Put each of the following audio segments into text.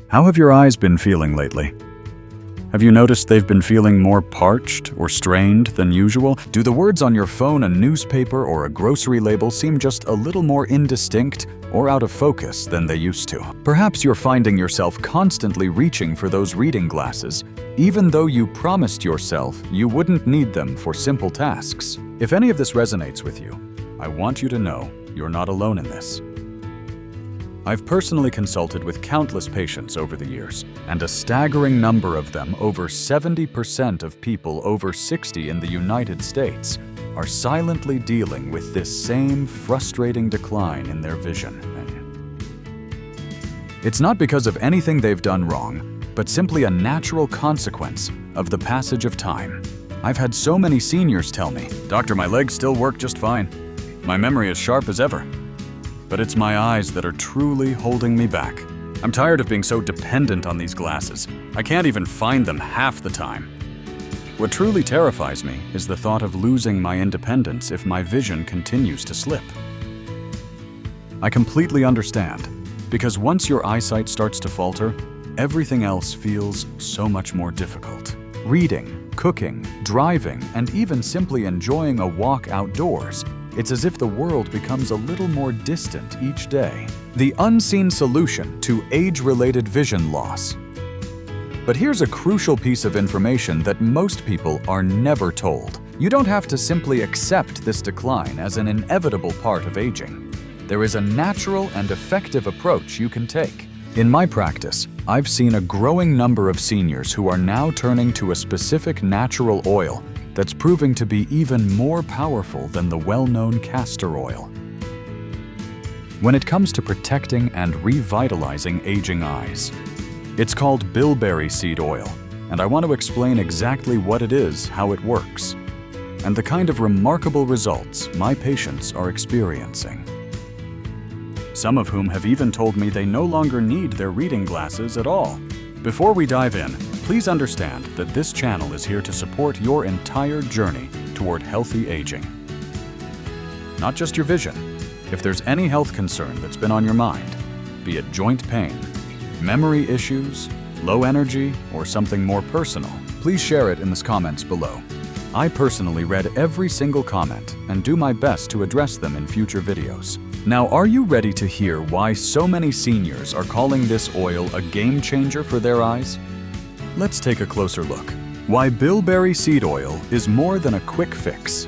How have your eyes been feeling lately? Have you noticed they've been feeling more parched or strained than usual? Do the words on your phone, a newspaper, or a grocery label seem just a little more indistinct or out of focus than they used to? Perhaps you're finding yourself constantly reaching for those reading glasses, even though you promised yourself you wouldn't need them for simple tasks. If any of this resonates with you, I want you to know you're not alone in this. I've personally consulted with countless patients over the years, and a staggering number of them, over 70% of people over 60 in the United States, are silently dealing with this same frustrating decline in their vision. It's not because of anything they've done wrong, but simply a natural consequence of the passage of time. I've had so many seniors tell me, "Doctor, my legs still work just fine. My memory is sharp as ever. But it's my eyes that are truly holding me back. I'm tired of being so dependent on these glasses. I can't even find them half the time." What truly terrifies me is the thought of losing my independence if my vision continues to slip. I completely understand, because once your eyesight starts to falter, everything else feels so much more difficult. Reading, cooking, driving, and even simply enjoying a walk outdoors, it's as if the world becomes a little more distant each day. The unseen solution to age-related vision loss. But here's a crucial piece of information that most people are never told. You don't have to simply accept this decline as an inevitable part of aging. There is a natural and effective approach you can take. In my practice, I've seen a growing number of seniors who are now turning to a specific natural oil that's proving to be even more powerful than the well-known castor oil. When it comes to protecting and revitalizing aging eyes, it's called bilberry seed oil, and I want to explain exactly what it is, how it works, and the kind of remarkable results my patients are experiencing. Some of whom have even told me they no longer need their reading glasses at all. Before we dive in, please understand that this channel is here to support your entire journey toward healthy aging. Not just your vision. If there's any health concern that's been on your mind, be it joint pain, memory issues, low energy, or something more personal, please share it in the comments below. I personally read every single comment and do my best to address them in future videos. Now, are you ready to hear why so many seniors are calling this oil a game changer for their eyes? Let's take a closer look. Why bilberry seed oil is more than a quick fix.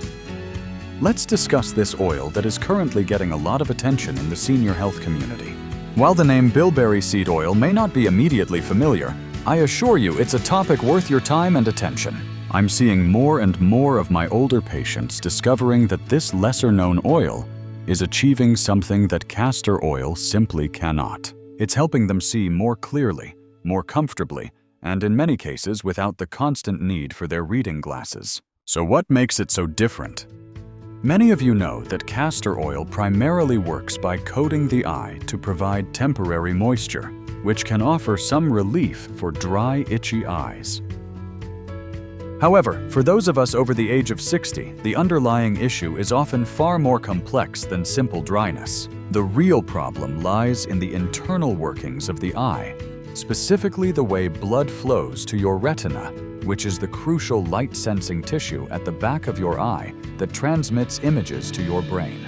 Let's discuss this oil that is currently getting a lot of attention in the senior health community. While the name bilberry seed oil may not be immediately familiar, I assure you it's a topic worth your time and attention. I'm seeing more and more of my older patients discovering that this lesser-known oil is achieving something that castor oil simply cannot. It's helping them see more clearly, more comfortably, and in many cases without the constant need for their reading glasses. So what makes it so different? Many of you know that castor oil primarily works by coating the eye to provide temporary moisture, which can offer some relief for dry, itchy eyes. However, for those of us over the age of 60, the underlying issue is often far more complex than simple dryness. The real problem lies in the internal workings of the eye, specifically the way blood flows to your retina, which is the crucial light-sensing tissue at the back of your eye that transmits images to your brain.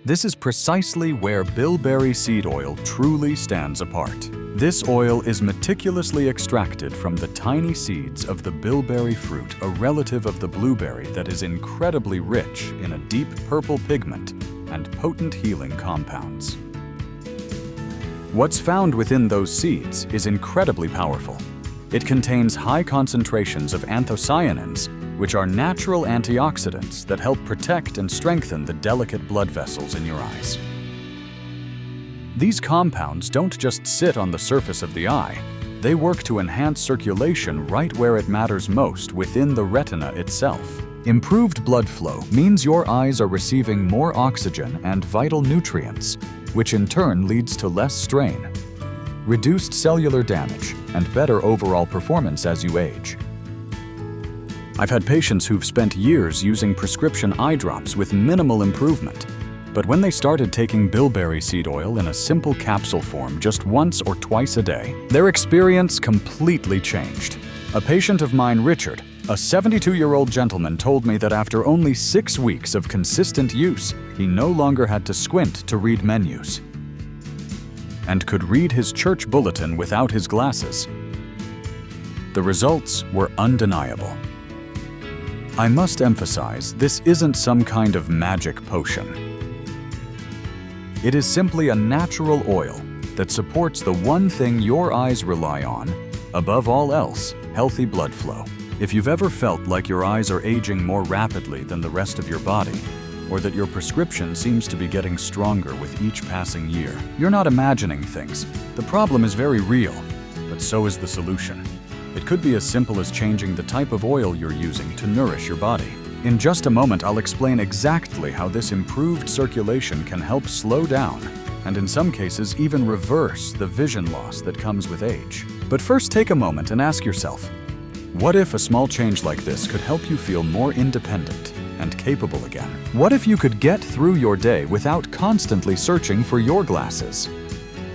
This is precisely where bilberry seed oil truly stands apart. This oil is meticulously extracted from the tiny seeds of the bilberry fruit, a relative of the blueberry that is incredibly rich in a deep purple pigment and potent healing compounds. What's found within those seeds is incredibly powerful. It contains high concentrations of anthocyanins, which are natural antioxidants that help protect and strengthen the delicate blood vessels in your eyes. These compounds don't just sit on the surface of the eye, they work to enhance circulation right where it matters most within the retina itself. Improved blood flow means your eyes are receiving more oxygen and vital nutrients, which in turn leads to less strain, reduced cellular damage, and better overall performance as you age. I've had patients who've spent years using prescription eye drops with minimal improvement, But when they started taking bilberry seed oil in a simple capsule form just once or twice a day, their experience completely changed. A patient of mine, Richard, a 72-year-old gentleman, told me that after only 6 weeks of consistent use, he no longer had to squint to read menus and could read his church bulletin without his glasses. The results were undeniable. I must emphasize, this isn't some kind of magic potion. It is simply a natural oil that supports the one thing your eyes rely on, above all else, healthy blood flow. If you've ever felt like your eyes are aging more rapidly than the rest of your body, or that your prescription seems to be getting stronger with each passing year, you're not imagining things. The problem is very real, but so is the solution. It could be as simple as changing the type of oil you're using to nourish your body. In just a moment, I'll explain exactly how this improved circulation can help slow down, and in some cases even reverse the vision loss that comes with age. But first, take a moment and ask yourself, what if a small change like this could help you feel more independent and capable again? What if you could get through your day without constantly searching for your glasses?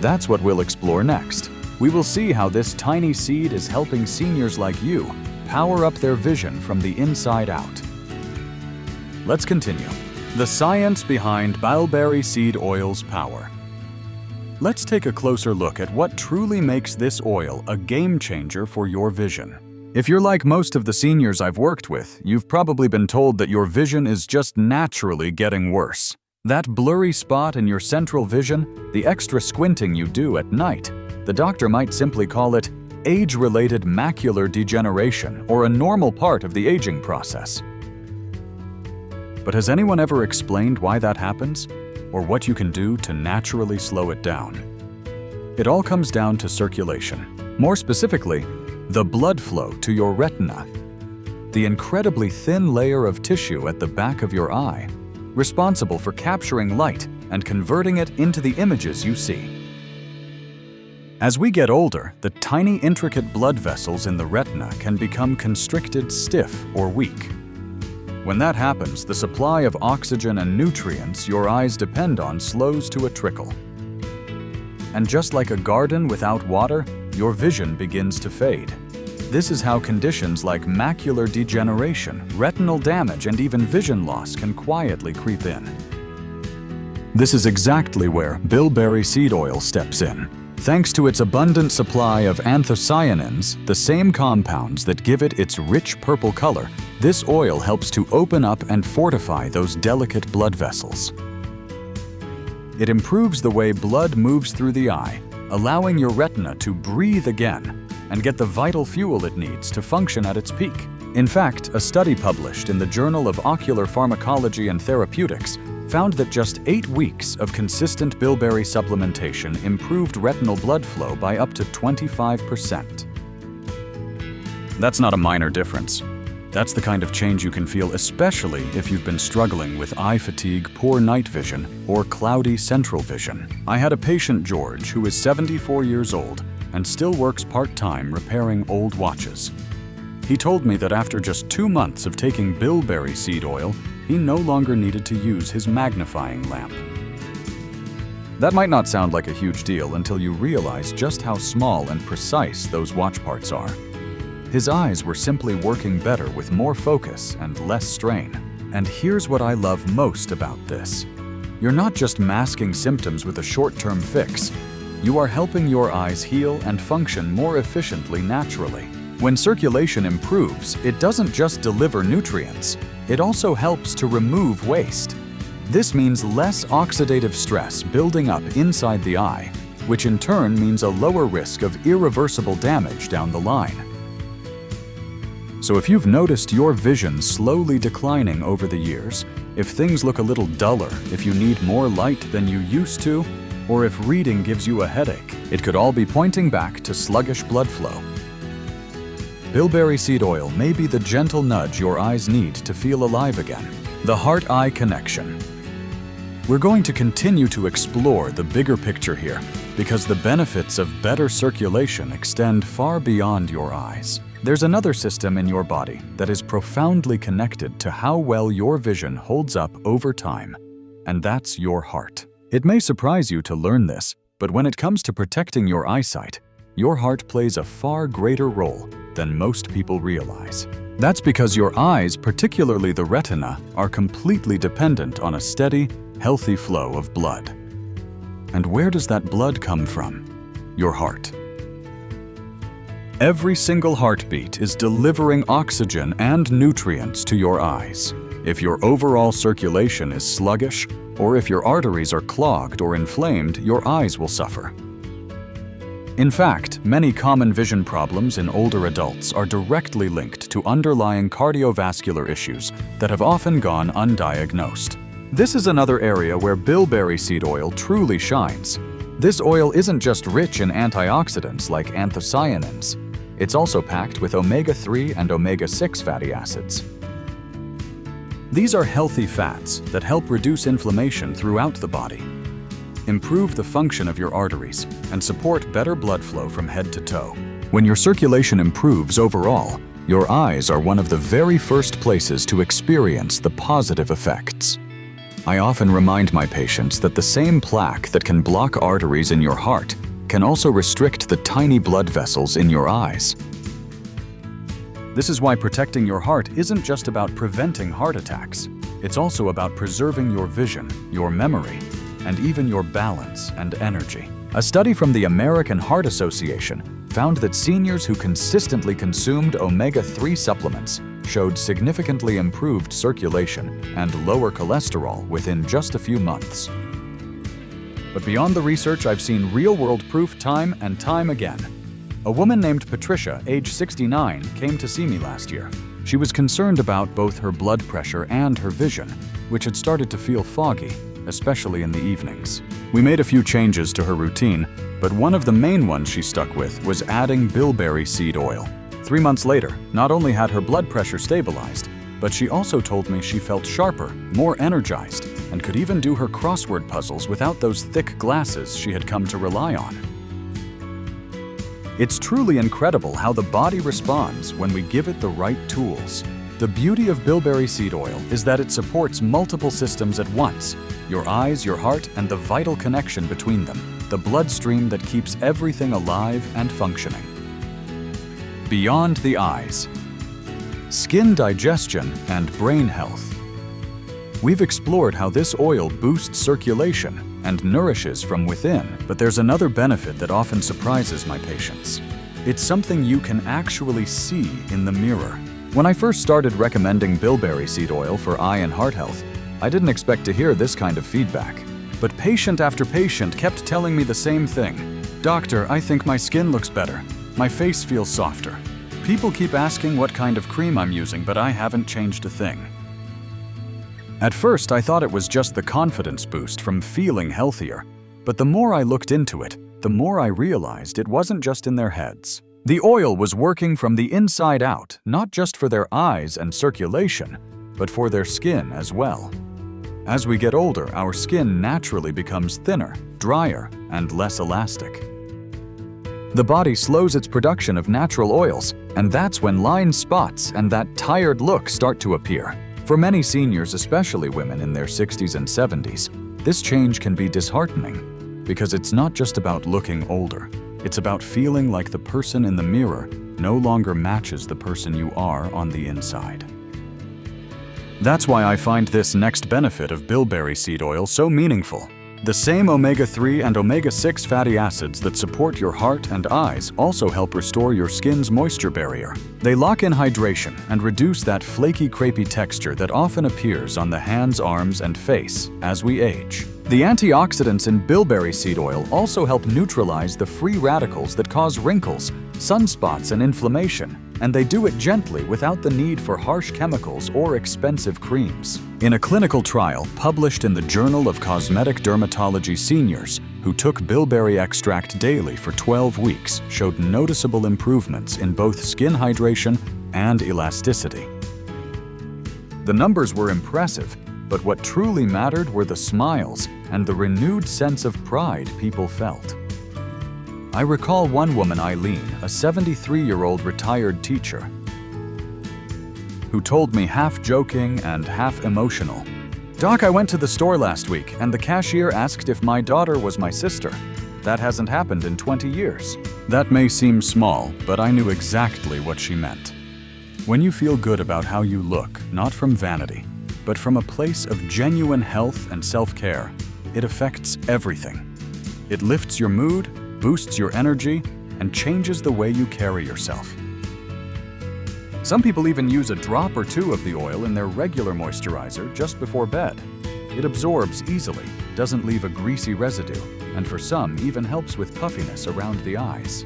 That's what we'll explore next. We will see how this tiny seed is helping seniors like you power up their vision from the inside out. Let's continue. The science behind bilberry seed oil's power. Let's take a closer look at what truly makes this oil a game changer for your vision. If you're like most of the seniors I've worked with, you've probably been told that your vision is just naturally getting worse. That blurry spot in your central vision, the extra squinting you do at night, the doctor might simply call it age-related macular degeneration, or a normal part of the aging process. But has anyone ever explained why that happens, or what you can do to naturally slow it down? It all comes down to circulation. More specifically, the blood flow to your retina, the incredibly thin layer of tissue at the back of your eye, responsible for capturing light and converting it into the images you see. As we get older, the tiny, intricate blood vessels in the retina can become constricted, stiff, or weak. When that happens, the supply of oxygen and nutrients your eyes depend on slows to a trickle. And just like a garden without water, your vision begins to fade. This is how conditions like macular degeneration, retinal damage, and even vision loss can quietly creep in. This is exactly where bilberry seed oil steps in. Thanks to its abundant supply of anthocyanins, the same compounds that give it its rich purple color, this oil helps to open up and fortify those delicate blood vessels. It improves the way blood moves through the eye, allowing your retina to breathe again and get the vital fuel it needs to function at its peak. In fact, a study published in the Journal of Ocular Pharmacology and Therapeutics found that just 8 weeks of consistent bilberry supplementation improved retinal blood flow by up to 25%. That's not a minor difference. That's the kind of change you can feel, especially if you've been struggling with eye fatigue, poor night vision, or cloudy central vision. I had a patient, George, who is 74 years old and still works part-time repairing old watches. He told me that after just 2 months of taking bilberry seed oil, he no longer needed to use his magnifying lamp. That might not sound like a huge deal until you realize just how small and precise those watch parts are. His eyes were simply working better with more focus and less strain. And here's what I love most about this. You're not just masking symptoms with a short-term fix. You are helping your eyes heal and function more efficiently naturally. When circulation improves, it doesn't just deliver nutrients, it also helps to remove waste. This means less oxidative stress building up inside the eye, which in turn means a lower risk of irreversible damage down the line. So if you've noticed your vision slowly declining over the years, if things look a little duller, if you need more light than you used to, or if reading gives you a headache, it could all be pointing back to sluggish blood flow. Bilberry seed oil may be the gentle nudge your eyes need to feel alive again. The heart-eye connection. We're going to continue to explore the bigger picture here, because the benefits of better circulation extend far beyond your eyes. There's another system in your body that is profoundly connected to how well your vision holds up over time, and that's your heart. It may surprise you to learn this, but when it comes to protecting your eyesight, your heart plays a far greater role than most people realize. That's because your eyes, particularly the retina, are completely dependent on a steady, healthy flow of blood. And where does that blood come from? Your heart. Every single heartbeat is delivering oxygen and nutrients to your eyes. If your overall circulation is sluggish, or if your arteries are clogged or inflamed, your eyes will suffer. In fact, many common vision problems in older adults are directly linked to underlying cardiovascular issues that have often gone undiagnosed. This is another area where bilberry seed oil truly shines. This oil isn't just rich in antioxidants like anthocyanins. It's also packed with omega-3 and omega-6 fatty acids. These are healthy fats that help reduce inflammation throughout the body, improve the function of your arteries, and support better blood flow from head to toe. When your circulation improves overall, your eyes are one of the very first places to experience the positive effects. I often remind my patients that the same plaque that can block arteries in your heart can also restrict the tiny blood vessels in your eyes. This is why protecting your heart isn't just about preventing heart attacks. It's also about preserving your vision, your memory, and even your balance and energy. A study from the American Heart Association found that seniors who consistently consumed omega-3 supplements showed significantly improved circulation and lower cholesterol within just a few months. But beyond the research, I've seen real-world proof time and time again. A woman named Patricia, age 69, came to see me last year. She was concerned about both her blood pressure and her vision, which had started to feel foggy, especially in the evenings. We made a few changes to her routine, but one of the main ones she stuck with was adding bilberry seed oil. 3 months later, not only had her blood pressure stabilized, but she also told me she felt sharper, more energized, and could even do her crossword puzzles without those thick glasses she had come to rely on. It's truly incredible how the body responds when we give it the right tools. The beauty of bilberry seed oil is that it supports multiple systems at once: your eyes, your heart, and the vital connection between them, the bloodstream that keeps everything alive and functioning. Beyond the eyes, skin digestion and brain health. We've explored how this oil boosts circulation and nourishes from within, but there's another benefit that often surprises my patients. It's something you can actually see in the mirror. When I first started recommending bilberry seed oil for eye and heart health, I didn't expect to hear this kind of feedback. But patient after patient kept telling me the same thing. "Doctor, I think my skin looks better. My face feels softer. People keep asking what kind of cream I'm using, but I haven't changed a thing." At first, I thought it was just the confidence boost from feeling healthier. But the more I looked into it, the more I realized it wasn't just in their heads. The oil was working from the inside out, not just for their eyes and circulation, but for their skin as well. As we get older, our skin naturally becomes thinner, drier, and less elastic. The body slows its production of natural oils, and that's when line spots and that tired look start to appear. For many seniors, especially women in their 60s and 70s, this change can be disheartening because it's not just about looking older. It's about feeling like the person in the mirror no longer matches the person you are on the inside. That's why I find this next benefit of bilberry seed oil so meaningful. The same omega-3 and omega-6 fatty acids that support your heart and eyes also help restore your skin's moisture barrier. They lock in hydration and reduce that flaky, crepey texture that often appears on the hands, arms, and face as we age. The antioxidants in bilberry seed oil also help neutralize the free radicals that cause wrinkles, sunspots, and inflammation, and they do it gently without the need for harsh chemicals or expensive creams. In a clinical trial published in the Journal of Cosmetic Dermatology, seniors who took bilberry extract daily for 12 weeks showed noticeable improvements in both skin hydration and elasticity. The numbers were impressive, but what truly mattered were the smiles and the renewed sense of pride people felt. I recall one woman, Eileen, a 73-year-old retired teacher, who told me, half joking and half emotional, "Doc, I went to the store last week and the cashier asked if my daughter was my sister. That hasn't happened in 20 years. That may seem small, but I knew exactly what she meant. When you feel good about how you look, not from vanity, but from a place of genuine health and self-care, it affects everything. It lifts your mood, boosts your energy, and changes the way you carry yourself. Some people even use a drop or two of the oil in their regular moisturizer just before bed. It absorbs easily, doesn't leave a greasy residue, and for some even helps with puffiness around the eyes.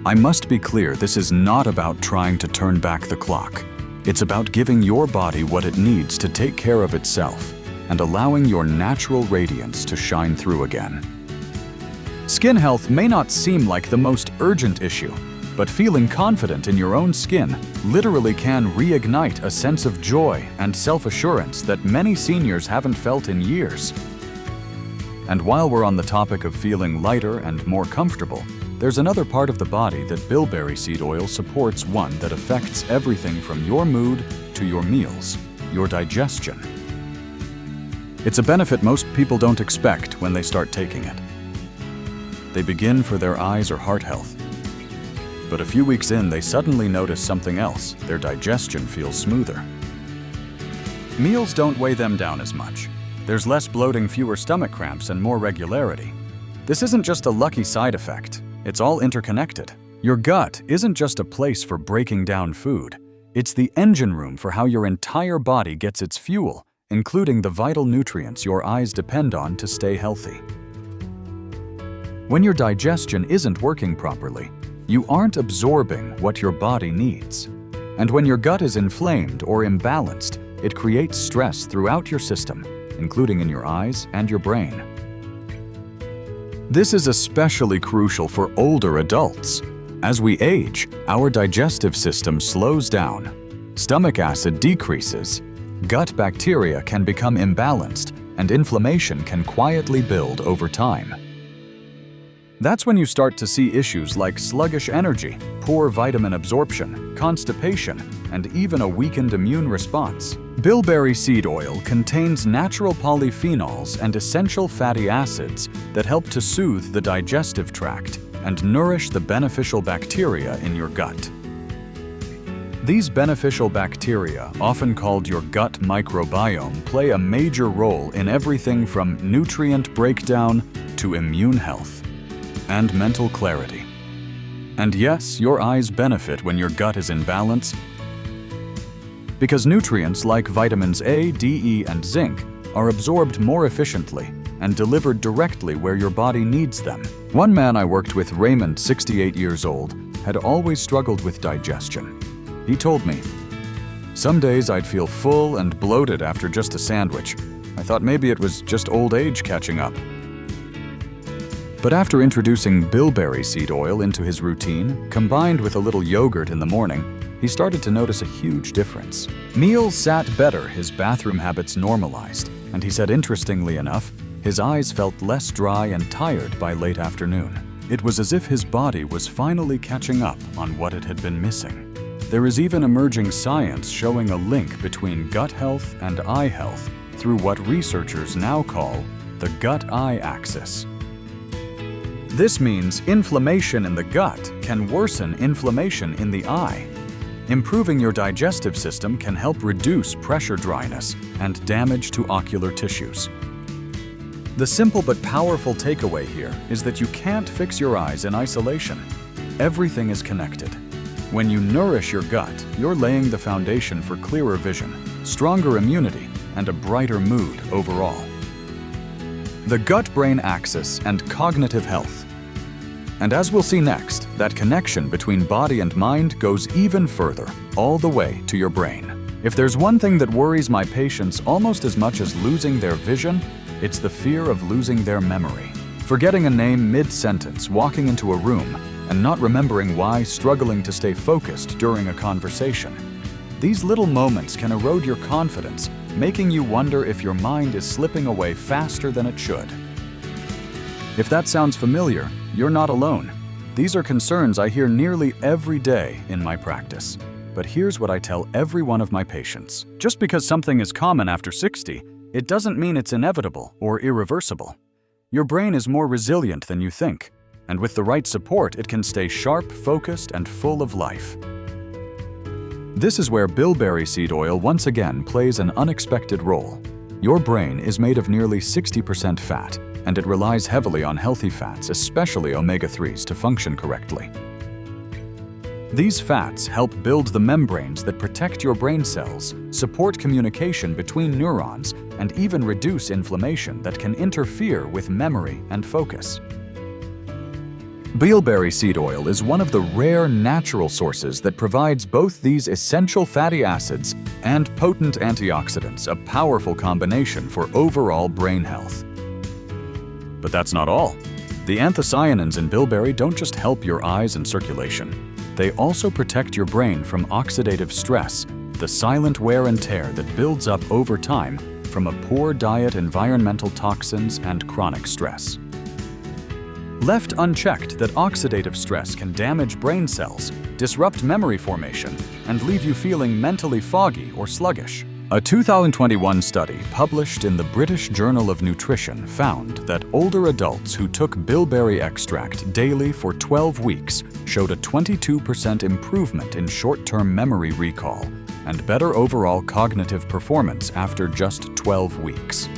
I must be clear, this is not about trying to turn back the clock. It's about giving your body what it needs to take care of itself and allowing your natural radiance to shine through again. Skin health may not seem like the most urgent issue, but feeling confident in your own skin literally can reignite a sense of joy and self-assurance that many seniors haven't felt in years. And while we're on the topic of feeling lighter and more comfortable, there's another part of the body that bilberry seed oil supports, one that affects everything from your mood to your meals, your digestion. It's a benefit most people don't expect when they start taking it. They begin for their eyes or heart health. But a few weeks in, they suddenly notice something else. Their digestion feels smoother. Meals don't weigh them down as much. There's less bloating, fewer stomach cramps, and more regularity. This isn't just a lucky side effect. It's all interconnected. Your gut isn't just a place for breaking down food. It's the engine room for how your entire body gets its fuel, including the vital nutrients your eyes depend on to stay healthy. When your digestion isn't working properly, you aren't absorbing what your body needs. And when your gut is inflamed or imbalanced, it creates stress throughout your system, including in your eyes and your brain. This is especially crucial for older adults. As we age, our digestive system slows down, stomach acid decreases, gut bacteria can become imbalanced, and inflammation can quietly build over time. That's when you start to see issues like sluggish energy, poor vitamin absorption, constipation, and even a weakened immune response. Bilberry seed oil contains natural polyphenols and essential fatty acids that help to soothe the digestive tract and nourish the beneficial bacteria in your gut. These beneficial bacteria, often called your gut microbiome, play a major role in everything from nutrient breakdown to immune health and mental clarity. And yes, your eyes benefit when your gut is in balance, because nutrients like vitamins A, D, E, and zinc are absorbed more efficiently and delivered directly where your body needs them. One man I worked with, Raymond, 68 years old, had always struggled with digestion. He told me, "Some days I'd feel full and bloated after just a sandwich. I thought maybe it was just old age catching up." But after introducing bilberry seed oil into his routine, combined with a little yogurt in the morning, he started to notice a huge difference. Meals sat better, his bathroom habits normalized, and he said, interestingly enough, his eyes felt less dry and tired by late afternoon. It was as if his body was finally catching up on what it had been missing. There is even emerging science showing a link between gut health and eye health through what researchers now call the gut-eye axis. This means inflammation in the gut can worsen inflammation in the eye. Improving your digestive system can help reduce pressure dryness and damage to ocular tissues. The simple but powerful takeaway here is that you can't fix your eyes in isolation. Everything is connected. When you nourish your gut, you're laying the foundation for clearer vision, stronger immunity, and a brighter mood overall. The gut-brain axis and cognitive health. And as we'll see next, that connection between body and mind goes even further, all the way to your brain. If there's one thing that worries my patients almost as much as losing their vision, it's the fear of losing their memory. Forgetting a name mid-sentence, walking into a room, and not remembering why, struggling to stay focused during a conversation. These little moments can erode your confidence, making you wonder if your mind is slipping away faster than it should. If that sounds familiar, you're not alone. These are concerns I hear nearly every day in my practice. But here's what I tell every one of my patients. Just because something is common after 60, it doesn't mean it's inevitable or irreversible. Your brain is more resilient than you think, and with the right support, it can stay sharp, focused, and full of life. This is where bilberry seed oil once again plays an unexpected role. Your brain is made of nearly 60% fat, and it relies heavily on healthy fats, especially omega-3s, to function correctly. These fats help build the membranes that protect your brain cells, support communication between neurons, and even reduce inflammation that can interfere with memory and focus. Bilberry seed oil is one of the rare natural sources that provides both these essential fatty acids and potent antioxidants, a powerful combination for overall brain health. But that's not all. The anthocyanins in bilberry don't just help your eyes and circulation. They also protect your brain from oxidative stress, the silent wear and tear that builds up over time from a poor diet, environmental toxins, and chronic stress. Left unchecked, that oxidative stress can damage brain cells, disrupt memory formation, and leave you feeling mentally foggy or sluggish. A 2021 study published in the British Journal of Nutrition found that older adults who took bilberry extract daily for 12 weeks showed a 22% improvement in short-term memory recall and better overall cognitive performance after just 12 weeks.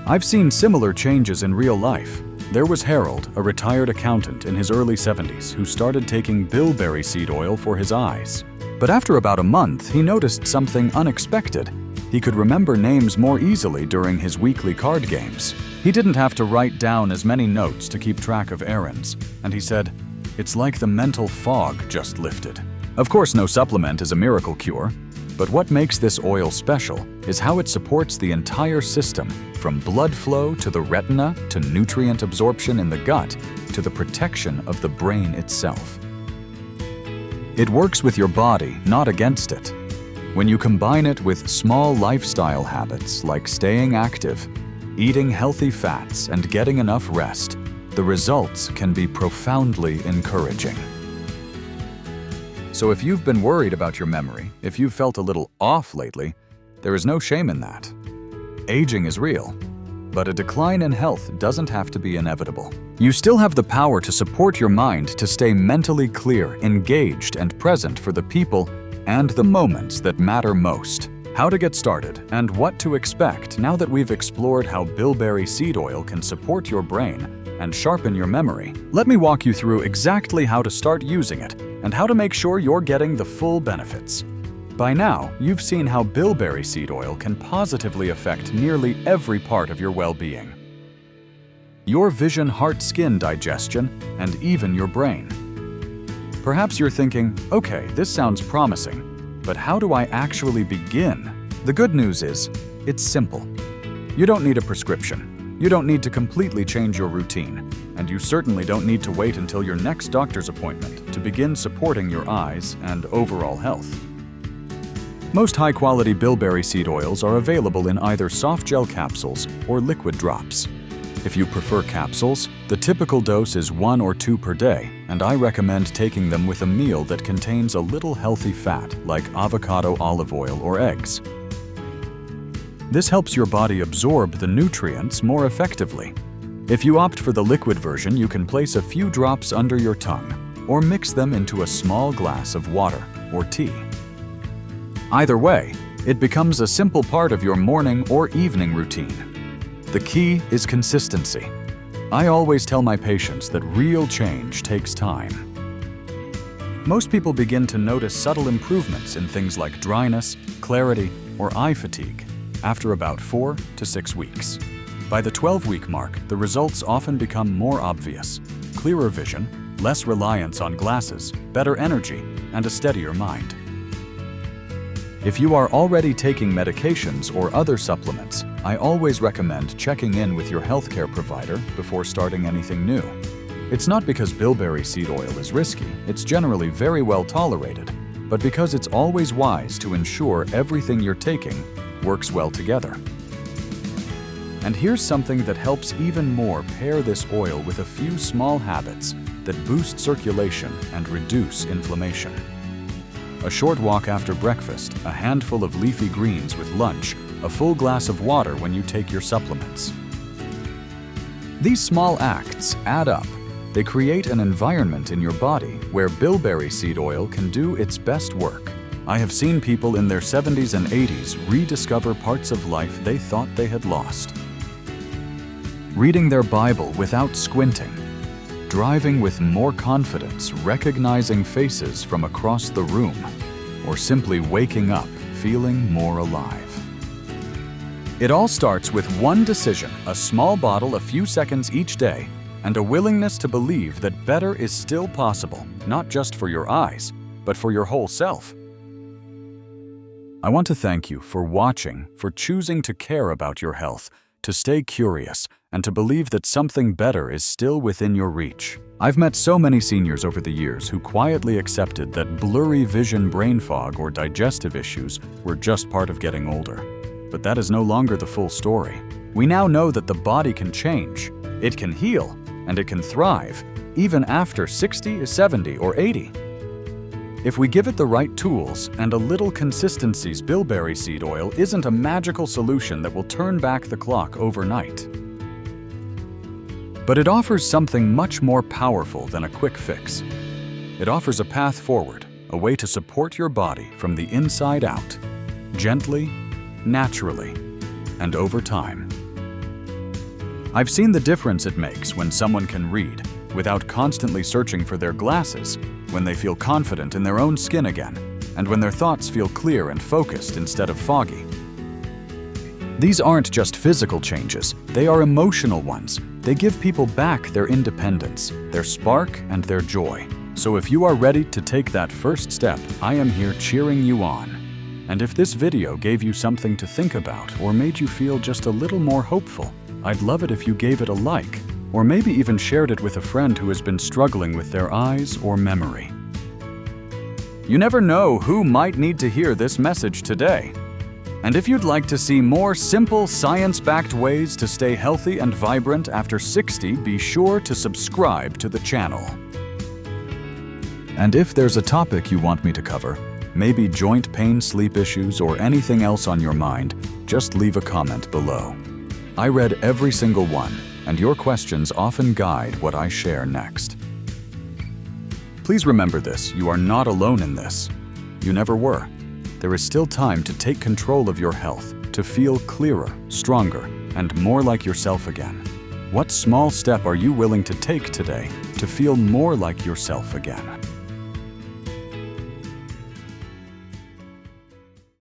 I've seen similar changes in real life. There was Harold, a retired accountant in his early 70s, who started taking bilberry seed oil for his eyes. But after about a month, he noticed something unexpected. He could remember names more easily during his weekly card games. He didn't have to write down as many notes to keep track of errands, and he said, "It's like the mental fog just lifted." Of course, no supplement is a miracle cure, but what makes this oil special is how it supports the entire system, from blood flow to the retina, to nutrient absorption in the gut, to the protection of the brain itself. It works with your body, not against it. When you combine it with small lifestyle habits like staying active, eating healthy fats, and getting enough rest, the results can be profoundly encouraging. So if you've been worried about your memory, if you've felt a little off lately, there is no shame in that. Aging is real, but a decline in health doesn't have to be inevitable. You still have the power to support your mind to stay mentally clear, engaged, and present for the people and the moments that matter most. How to get started and what to expect now that we've explored how bilberry seed oil can support your brain and sharpen your memory. Let me walk you through exactly how to start using it and how to make sure you're getting the full benefits. By now, you've seen how bilberry seed oil can positively affect nearly every part of your well-being. Your vision, heart, skin, digestion, and even your brain. Perhaps you're thinking, okay, this sounds promising, but how do I actually begin? The good news is, it's simple. You don't need a prescription. You don't need to completely change your routine, and you certainly don't need to wait until your next doctor's appointment to begin supporting your eyes and overall health. Most high-quality bilberry seed oils are available in either soft gel capsules or liquid drops. If you prefer capsules, the typical dose is 1 or 2 per day, and I recommend taking them with a meal that contains a little healthy fat like avocado, olive oil, or eggs. This helps your body absorb the nutrients more effectively. If you opt for the liquid version, you can place a few drops under your tongue or mix them into a small glass of water or tea. Either way, it becomes a simple part of your morning or evening routine. The key is consistency. I always tell my patients that real change takes time. Most people begin to notice subtle improvements in things like dryness, clarity, or eye fatigue after about 4 to 6 weeks. By the 12-week mark, the results often become more obvious: clearer vision, less reliance on glasses, better energy, and a steadier mind. If you are already taking medications or other supplements, I always recommend checking in with your healthcare provider before starting anything new. It's not because bilberry seed oil is risky, it's generally very well tolerated, but because it's always wise to ensure everything you're taking works well together. And here's something that helps even more: pair this oil with a few small habits that boost circulation and reduce inflammation. a short walk after breakfast, a handful of leafy greens with lunch, a full glass of water when you take your supplements. These small acts add up. They create an environment in your body where bilberry seed oil can do its best work. I have seen people in their 70s and 80s rediscover parts of life they thought they had lost. Reading their Bible without squinting. Driving with more confidence, recognizing faces from across the room, or simply waking up feeling more alive. It all starts with one decision, a small bottle a few seconds each day, and a willingness to believe that better is still possible, not just for your eyes, but for your whole self. I want to thank you for watching, for choosing to care about your health, to stay curious, and to believe that something better is still within your reach. I've met so many seniors over the years who quietly accepted that blurry vision, brain fog, or digestive issues were just part of getting older. But that is no longer the full story. We now know that the body can change, it can heal, and it can thrive, even after 60, 70, or 80. If we give it the right tools and a little consistency, bilberry seed oil isn't a magical solution that will turn back the clock overnight. But it offers something much more powerful than a quick fix. It offers a path forward, a way to support your body from the inside out, gently, naturally, and over time. I've seen the difference it makes when someone can read without constantly searching for their glasses, when they feel confident in their own skin again, and when their thoughts feel clear and focused instead of foggy. These aren't just physical changes, they are emotional ones. They give people back their independence, their spark, and their joy. So if you are ready to take that first step, I am here cheering you on. And if this video gave you something to think about or made you feel just a little more hopeful, I'd love it if you gave it a like, or maybe even shared it with a friend who has been struggling with their eyes or memory. You never know who might need to hear this message today. And if you'd like to see more simple, science-backed ways to stay healthy and vibrant after 60, be sure to subscribe to the channel. And if there's a topic you want me to cover, maybe joint pain, sleep issues, or anything else on your mind, just leave a comment below. I read every single one, and your questions often guide what I share next. Please remember this, you are not alone in this. You never were. There is still time to take control of your health, to feel clearer, stronger, and more like yourself again. What small step are you willing to take today to feel more like yourself again?